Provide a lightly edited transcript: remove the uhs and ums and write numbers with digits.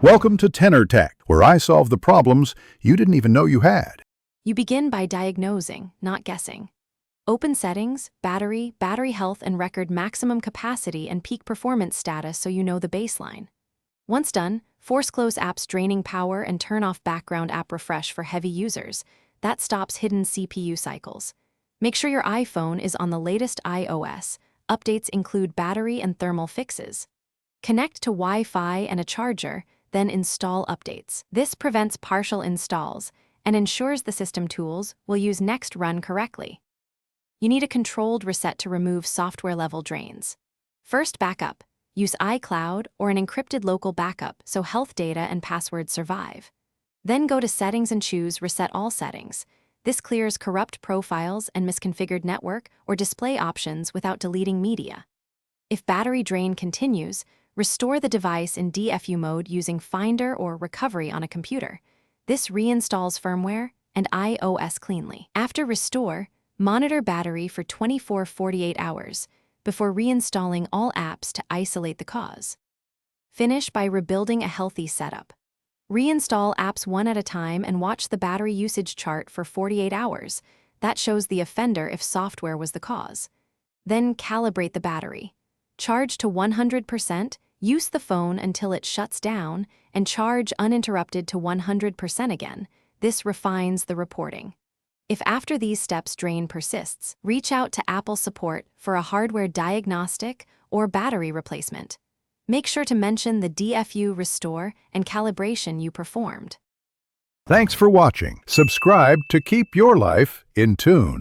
Welcome to Tenor Tech, where I solve the problems you didn't even know you had. You begin by diagnosing, not guessing. Open settings, battery health, and record maximum capacity and peak performance status so you know the baseline. Once done, force close apps draining power and turn off background app refresh for heavy users. That stops hidden CPU cycles. Make sure your iPhone is on the latest iOS. Updates include battery and thermal fixes. Connect to Wi-Fi and a charger, then install updates. This prevents partial installs and ensures the system tools will use next run correctly. You need a controlled reset to remove software-level drains. First, backup. Use iCloud or an encrypted local backup so health data and passwords survive. Then go to Settings and choose Reset All Settings. This clears corrupt profiles and misconfigured network or display options without deleting media. If battery drain continues, restore the device in DFU mode using Finder or Recovery on a computer. This reinstalls firmware and iOS cleanly. After restore, monitor battery for 24-48 hours before reinstalling all apps to isolate the cause. Finish by rebuilding a healthy setup. Reinstall apps one at a time and watch the battery usage chart for 48 hours. That shows the offender if software was the cause. Then calibrate the battery. Charge to 100%, use the phone until it shuts down, and charge uninterrupted to 100% again. This refines the reporting. If after these steps drain persists, reach out to Apple support for a hardware diagnostic or battery replacement. Make sure to mention the DFU restore and calibration you performed. Thanks for watching. Subscribe to keep your life in tune.